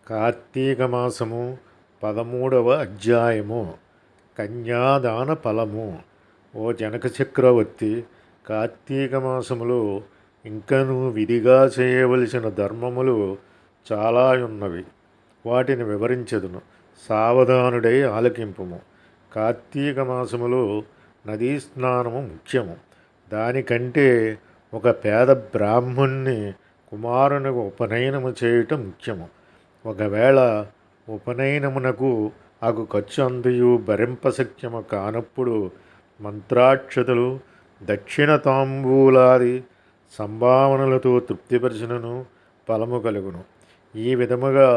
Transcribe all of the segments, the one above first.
కార్తీక మాసము 13వ అధ్యాయము. కన్యాదాన ఫలము. ఓ జనక చక్రవర్తి, కార్తీక మాసములో ఇంకనూ విధిగా చేయవలసిన ధర్మములు చాలా ఉన్నవి. వాటిని వివరించదును, సావధానుడై ఆలకింపుము. కార్తీక మాసములో నదీ స్నానము ముఖ్యము. దానికంటే ఒక పేద బ్రాహ్మణ్ణి కుమారునికి ఉపనయనము చేయటం ముఖ్యము. ఒకవేళ ఉపనయనమునకు అగు ఖర్చు అంతయు భరింపశక్యము కానప్పుడు మంత్రాక్షతలు, దక్షిణ తాంబూలాది సంభావనలతో తృప్తిపరచునను ఫలము కలుగును. ఈ విధముగా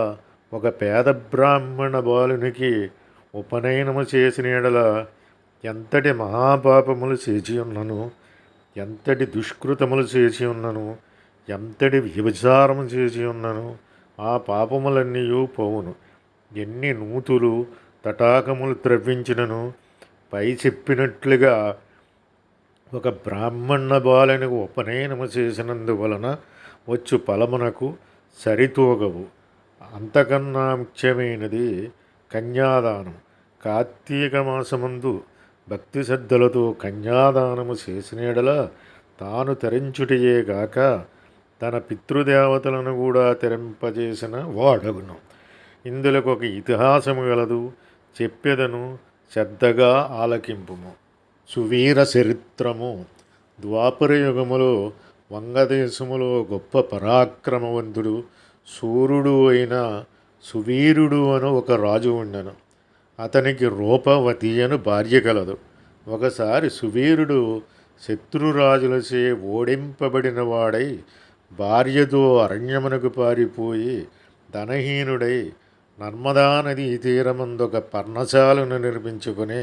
ఒక పేద బ్రాహ్మణ బాలునికి ఉపనయనము చేసిన యెడల ఎంతటి మహాపాపములు చేసి ఉన్నను, ఎంతటి దుష్కృతములు చేసి ఉన్నను, ఎంతటి వ్యభిచారము చేసి ఉన్నను ఆ పాపములన్నీ పోవును. ఎన్ని నూతులు తటాకములు త్రవ్వించినను పై చెప్పినట్లుగా ఒక బ్రాహ్మణ బాలునికి ఉపనయనము చేసినందువలన వచ్చు ఫలమునకు సరితూగవు. అంతకన్నా ముఖ్యమైనది కన్యాదానం. కార్తీక మాసమందు భక్తి శ్రద్ధలతో కన్యాదానము చేసిన యెడల తాను తరించుటయే గాక తన పితృదేవతలను కూడా తెరింపజేసిన వాడగును. ఇందులకు ఒక ఇతిహాసము గలదు, చెప్పెదను, శ్రద్ధగా ఆలకింపుము. సువీర చరిత్రము. ద్వాపరయుగములో వంగదేశములో గొప్ప పరాక్రమవంతుడు, శూరుడు అయిన సువీరుడు అను ఒక రాజు ఉండెను. అతనికి రూపవతి అను భార్య కలదు. ఒకసారి సువీరుడు శత్రురాజులచే ఓడింపబడిన వాడై భార్యతో అరణ్యమునకు పారిపోయి ధనహీనుడై నర్మదా నదీ తీరమందొక పర్ణశాలను నిర్మించుకుని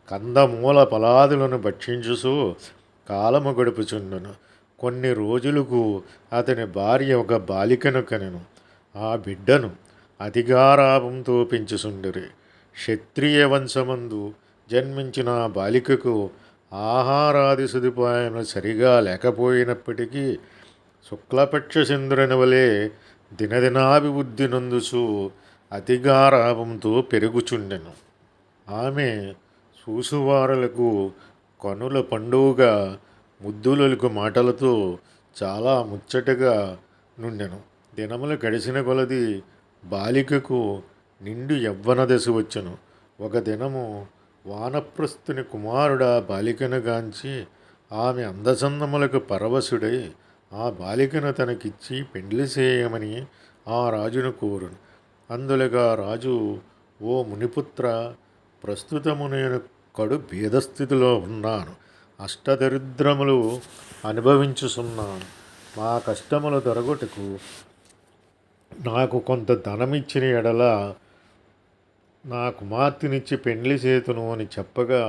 కందమూల ఫలాదులను భక్షించుచూ కాలము గడుపుచుండును. కొన్ని రోజులకు అతని భార్య ఒక బాలికను కనెను. ఆ బిడ్డను అతిగారాభంతో పెంచుచుండిరి. క్షత్రియ వంశమందు జన్మించిన ఆ బాలికకు ఆహారాది సదుపాయములు సరిగా లేకపోయినప్పటికీ శుక్లపక్ష చంద్రుని వలె దినదినాభివృద్ధి నొందుచు అతిగారాభంతో పెరుగుచుండెను. ఆమె చూసువారులకు కనుల పండుగగా ముద్దులకు మాటలతో చాలా ముచ్చటగా నుండెను. దినములు గడిచిన కొలది బాలికకు నిండు యవ్వన దశ వచ్చెను. ఒక దినము వానప్రస్థుని కుమారుడా బాలికను గాంచి ఆమె అందచందములకు పరవశుడై ఆ బాలికను తనకిచ్చి పెండ్లి చేయమని ఆ రాజును కోరును. అందులుగా రాజు, ఓ మునిపుత్ర, ప్రస్తుతము నేను కడు భేదస్థితిలో ఉన్నాను. అష్టదరిద్రములు అనుభవించుచున్నాను. మా కష్టములు దొరగటకు నాకు కొంత ధనమిచ్చిన ఎడల నా కుమార్తెనిచ్చి పెండ్లి చేతును అని చెప్పగా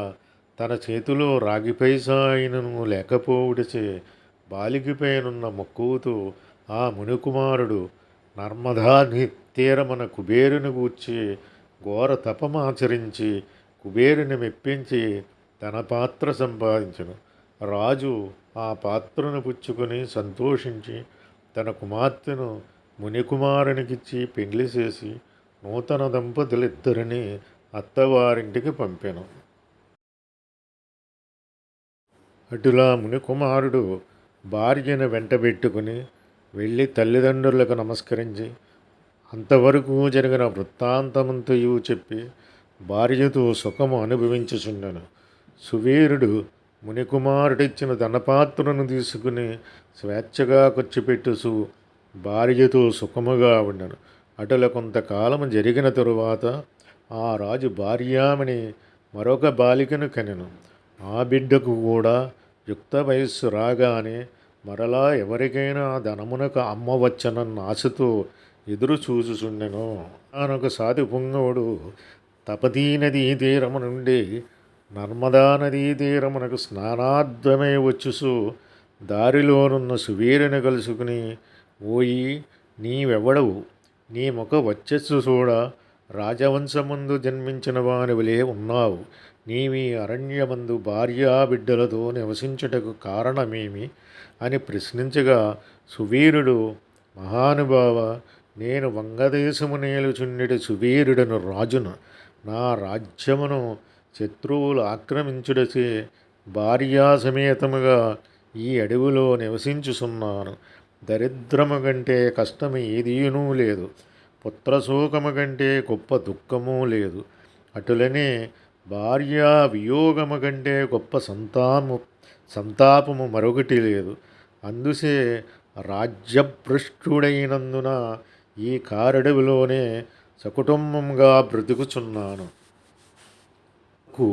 తన చేతిలో రాగి పైసా అయినను లేకపోవుటచే బాలికపైనున్న మక్కువతో ఆ మునికుమారుడు నర్మదా తీరమున కుబేరుని గూర్చి ఘోర తపమాచరించి కుబేరుని మెప్పించి తన పాత్ర సంపాదించును. రాజు ఆ పాత్రను పుచ్చుకొని సంతోషించి తన కుమార్తెను మునికుమారునికిచ్చి పెండ్లి చేసి నూతన దంపతులిద్దరిని అత్తవారింటికి పంపెను. అటులా మునికుమారుడు భార్యను వెంటబెట్టుకుని వెళ్ళి తల్లిదండ్రులకు నమస్కరించి అంతవరకు జరిగిన వృత్తాంతమంతయు చెప్పి భార్యతో సుఖము అనుభవించుచుండెను. సువీరుడు మునికుమారుడిచ్చిన ధనపాత్రను తీసుకుని స్వేచ్ఛగా ఖర్చుపెట్టుచు భార్యతో సుఖముగా ఉండెను. అటుల కొంతకాలము జరిగిన తరువాత ఆ రాజు భార్యామణి మరొక బాలికను కనెను. ఆ బిడ్డకు కూడా యుక్త వయస్సు రాగానే మరలా ఎవరికైనా ధనమునకు అమ్మవచ్చనన్న ఆశతో ఎదురు చూచుచుండెను. ఆనొక సాధు పుంగవుడు తపతీ నదీ తీరము నుండి నర్మదా నదీ తీరమునకు స్నానార్థమై వచ్చుసు దారిలోనున్న సువీరుని కలుసుకుని, ఓయి, నీవెవడవు? నీ ముఖ వచ్చస్సు చూడ రాజవంశమందు జన్మించిన వానివలే ఉన్నావు. నీవి అరణ్యమందు భార్యా బిడ్డలతో నివసించుటకు కారణమేమి అని ప్రశ్నించగా సువీరుడు, మహానుభావ, నేను వంగదేశము నేలుచుండెడి సువీరుడను రాజును. నా రాజ్యమును శత్రువులు ఆక్రమించుటచే భార్యాసమేతముగా ఈ అడవిలో నివసించుచున్నాను. దరిద్రము కంటే కష్టము ఏదీనూ లేదు. పుత్రశోకము కంటే గొప్ప దుఃఖము లేదు. అటులనే భార్యా వియోగము కంటే గొప్ప సంతాపము మరొకటి లేదు. అందుసే రాజ్యభ్రష్టుడైనందున ఈ కారడవిలోనే సకుటుంబంగా బ్రతుకుచున్నాను. కు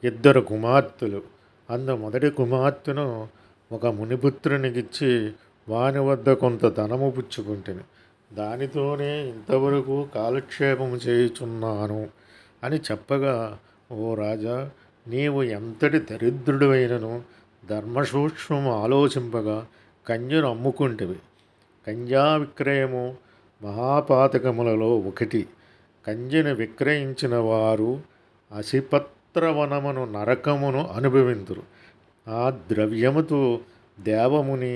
ఇద్దరు కుమార్తెలు. అందు మొదటి కుమార్తెను ఒక మునిపుత్రునికిచ్చి వాని వద్ద కొంత ధనము పుచ్చుకుంటుని దానితోనే ఇంతవరకు కాలక్షేపము చేయుచున్నాను అని చెప్పగా, ఓ రాజా, నీవు ఎంతటి దరిద్రుడివైనను ధర్మసూక్ష్మము ఆలోచింపగా కన్యను అమ్ముకుంటివి. కన్యా విక్రయము మహాపాతకములలో ఒకటి. కన్యను విక్రయించిన వారు అసిపత్రవనమును నరకమును అనుభవింతురు. ఆ ద్రవ్యముతో దేవముని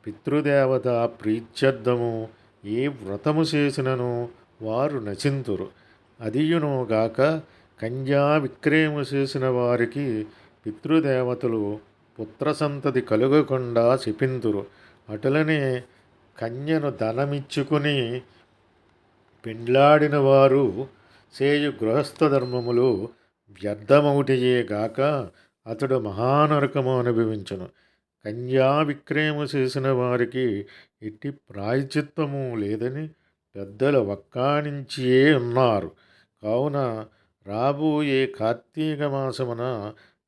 పితృదేవత ప్రీత్యర్థము ఏ వ్రతము చేసినను వారు నచింతురు. అదియునుగాక కన్యా విక్రయము చేసిన వారికి పితృదేవతలు పుత్రసంతతి కలుగకుండా శపింతురు. అటులనే కన్యను ధనమిచ్చుకుని పెండ్లాడిన వారు చేయు గృహస్థ ధర్మములు వ్యర్థమౌటియే గాక అతడు మహానరకము అనుభవించును. కన్యా విక్రయము చేసిన వారికి ఎట్టి ప్రాయచిత్తము లేదని పెద్దలు వక్కాణించియే ఉన్నారు. కావున రాబోయే కార్తీక మాసమున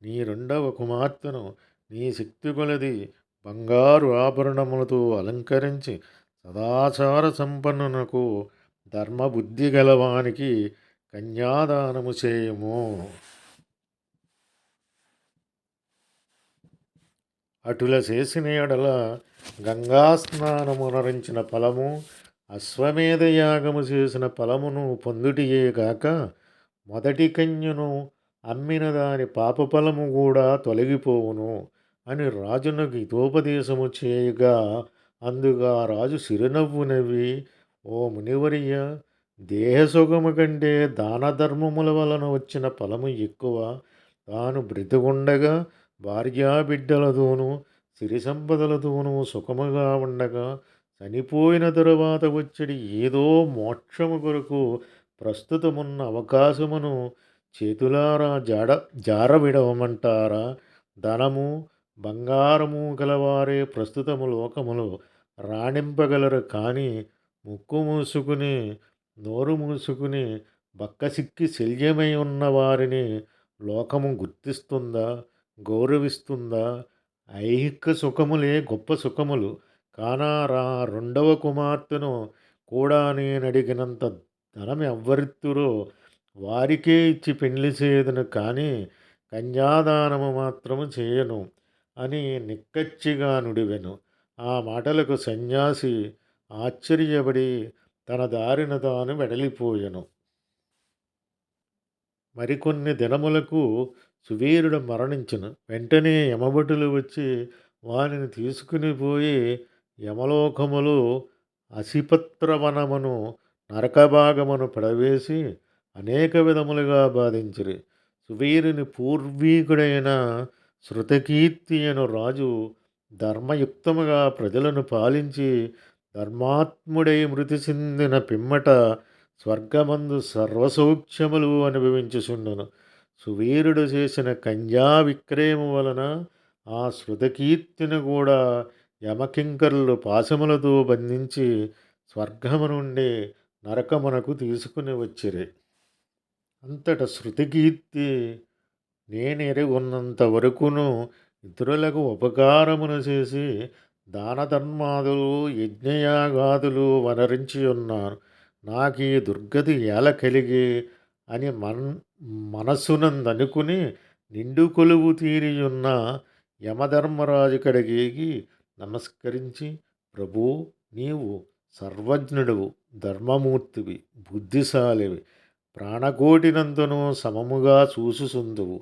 నీ రెండవ కుమార్తెను నీ శక్తి కొలది బంగారు ఆభరణములతో అలంకరించి సదాచార సంపన్నునకు ధర్మబుద్ధి గలవానికి కన్యాదానము చేయము. అటుల చేసిన ఎడల గంగా స్నానమునరించిన ఫలము అశ్వమేధయాగము చేసిన ఫలమును పొందుటియే గాక మొదటి కన్యను అమ్మిన దాని పాపఫలము కూడా తొలగిపోవును అని రాజునకు హితోపదేశము చేయగా, అందుగా రాజు సిరునవ్వు నవ్వి, ఓ మునివర్య, దేహసుఖము కంటే దాన ధర్మముల వలన వచ్చిన ఫలము ఎక్కువ. తాను బ్రతికుండగా భార్యాబిడ్డలతోనూ సిరి సంపదలతోనూ సుఖముగా ఉండగా చనిపోయిన తరువాత వచ్చడి ఏదో మోక్షము కొరకు ప్రస్తుతమున్న అవకాశమును చేతులారా జారవిడవమంటారా? ధనము బంగారము గలవారే ప్రస్తుతము లోకములు రాణింపగలరు. కానీ ముక్కు మూసుకుని నోరు మూసుకుని బక్కసిక్కి శల్యమై ఉన్న వారిని లోకము గుర్తిస్తుందా, గౌరవిస్తుందా? ఐహిక సుఖములే గొప్ప సుఖములు. కానారా రెండవ కుమార్తెను కూడా నేనడిగినంత ధనం ఎవ్వరిత్తురో వారికే ఇచ్చి పెళ్లి చేయదును, కానీ కన్యాదానము మాత్రము చేయను అని నిక్కచ్చిగా నుడివెను. ఆ మాటలకు సన్యాసి ఆశ్చర్యపడి తన దారిన తాను వెడలిపోయెను. మరికొన్ని దినములకు సువీరుడు మరణించును. వెంటనే యమభటులు వచ్చి వానిని తీసుకుని పోయి యమలోకములో అసిపత్రవనమును నరకభాగమును పడవేసి అనేక విధములుగా బాధించిరి. సువీరుని పూర్వీకుడైన శృతకీర్తి అను రాజు ధర్మయుక్తముగా ప్రజలను పాలించి ధర్మాత్ముడై మృతి చెందిన పిమ్మట స్వర్గమందు సర్వసౌఖ్యములు అనుభవించుచుండును. సువీరుడు చేసిన కన్యా విక్రయము వలన ఆ శృతకీర్తిని కూడా యమకింకరులు పాశములతో బంధించి స్వర్గము నుండి నరకమునకు తీసుకుని వచ్చిరి. అంతట శృతకీర్తి నేనెరుగున్నంత వరకును ఇతరులకు ఉపకారమును చేసి దాన ధర్మాదులు యజ్ఞయాగాదులు వనరించి ఉన్నాను. నాకీ దుర్గతి ఎలా కలిగి అని మనస్సునందనుకుని నిండు కొలువు తీరియున్న యమధర్మరాజు కడిగేగి నమస్కరించి, ప్రభూ, నీవు సర్వజ్ఞుడువు, ధర్మమూర్తివి, బుద్ధిశాలివి, ప్రాణకోటినంతను సమముగా చూసుసుందువు.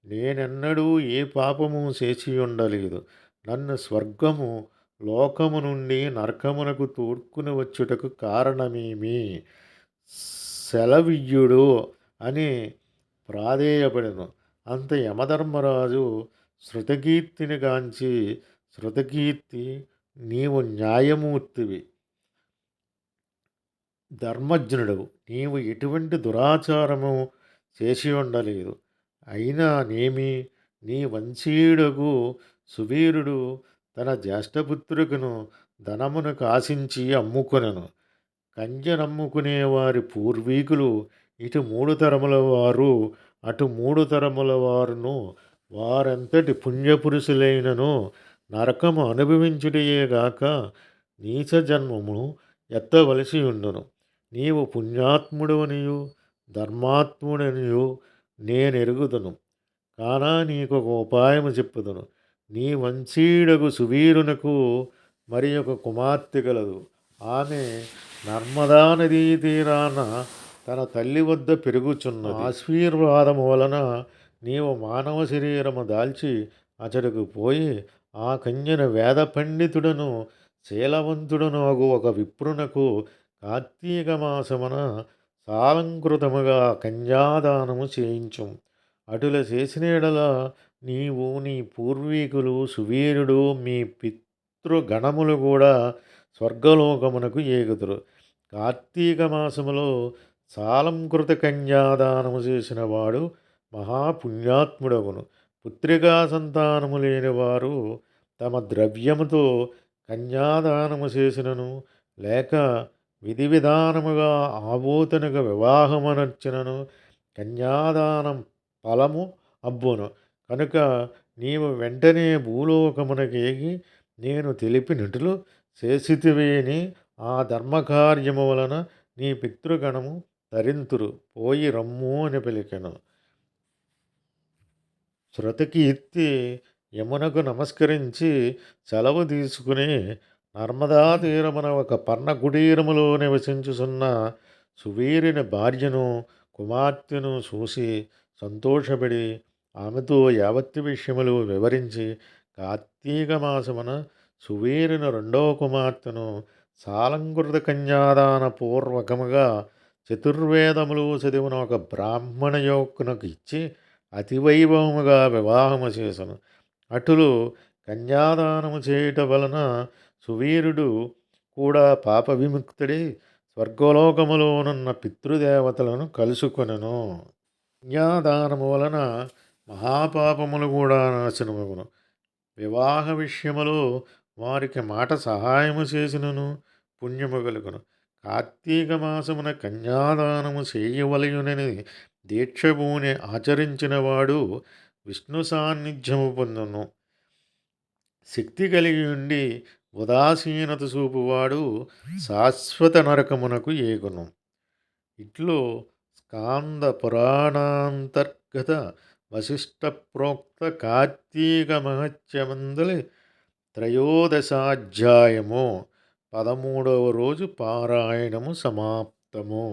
నేనెన్నడూ ఏ పాపము చేసి ఉండలేదు. నన్ను స్వర్గము లోకము నుండి నరకమునకు తోడ్కుని వచ్చుటకు కారణమేమి? సెలవియ్యుడు అని ప్రాధేయపడెను. అంత యమధర్మరాజు శృతకీర్తిని గాంచి, శృతకీర్తి, నీవు న్యాయమూర్తివి, ధర్మజ్ఞుడవు. నీవు ఎటువంటి దురాచారము చేసి ఉండలేదు. అయినా నేమి, నీ వంశీయుడగు సువీరుడు తన జ్యేష్ఠపుత్రుకును ధనమునకు ఆశించి అమ్ముకొనెను. కంజనమ్ముకునే వారి పూర్వీకులు ఇటు 3 తరముల వారు, అటు 3 తరముల వారును వారెంతటి పుణ్యపురుషులైనను నరకము అనుభవించుటయేగాక నీచ జన్మమును ఎత్తవలసి ఉండును. నీవు పుణ్యాత్ముడవనియు ధర్మాత్ముడనియు నేనెరుగుదును. కానా నీకొక ఉపాయము చెప్పుదును. నీ వంశీయుడగు సువీరునకు మరి ఒక కుమార్తె గలదు. ఆమె నర్మదా నదీ తీరాన తన తల్లి వద్ద పెరుగుచున్నది. ఆశీర్వాదము వలన నీవు మానవ శరీరము దాల్చి అతడుకు పోయి ఆ కన్యను వేద పండితుడను శీలవంతుడను అగు ఒక విప్రునకు కార్తీక మాసమున సాలంకృతముగా కన్యాదానము చేయించు. అటుల చేసిన యెడల నీవు, నీ పూర్వీకులు, సువీరుడు, మీ పితృగణములు కూడా స్వర్గలోకమునకు ఏగుదురు. కార్తీక మాసములో సాలంకృత కన్యాదానము చేసిన వాడు మహాపుణ్యాత్ముడగును. పుత్రికా సంతానము లేని వారు తమ ద్రవ్యముతో కన్యాదానము చేసినను, లేక విధి విధానముగా ఆబోతనగా వివాహమునర్చినను కన్యాదానం ఫలము అబ్బును. కనుక నీవు వెంటనే భూలోకమునకేగి నేను తెలిపినట్లు చేసితివేని ఆ ధర్మకార్యము వలన నీ పితృగణము తరింతురు. పోయి రమ్ము అని పలికెను. శృతకీర్తి యమునకు నమస్కరించి సెలవు తీసుకుని నర్మదా తీరమున ఒక పర్ణ కుటీరములో నివసించుచున్న సువీరుని భార్యను కుమార్తెను చూసి సంతోషపడి ఆమెతో యావత్తు విషయములు వివరించి కార్తీక మాసమున సువీరుని 2వ కుమార్తెను సాలంకృత కన్యాదాన పూర్వకముగా చతుర్వేదములు చదివిన ఒక బ్రాహ్మణ యువకునకు ఇచ్చి అతివైభవముగా వివాహము చేసెను. అటులు కన్యాదానము చేయుట వలన సువీరుడు కూడా పాప విముక్తుడై స్వర్గలోకములోనున్న పితృదేవతలను కలుసుకొనెను. కన్యాదానము వలన మహాపాపములు కూడా నాశనమగును. వివాహ విషయములో వారికి మాట సహాయము చేసినను పుణ్యము కలుగును. కార్తీక మాసమున కన్యాదానము చేయవలయునని దీక్షభూని ఆచరించినవాడు విష్ణు సాన్నిధ్యము పొందును. శక్తి కలిగి ఉండి ఉదాసీనత చూపువాడు శాశ్వత నరకమునకు ఏగును. ఇట్లు స్కాంద పురాణాంతర్గత వశిష్ట ప్రోక్త కార్తీక మహత్యమందలి 13వ అధ్యాయము 13వ రోజు పారాయణము సమాప్తము.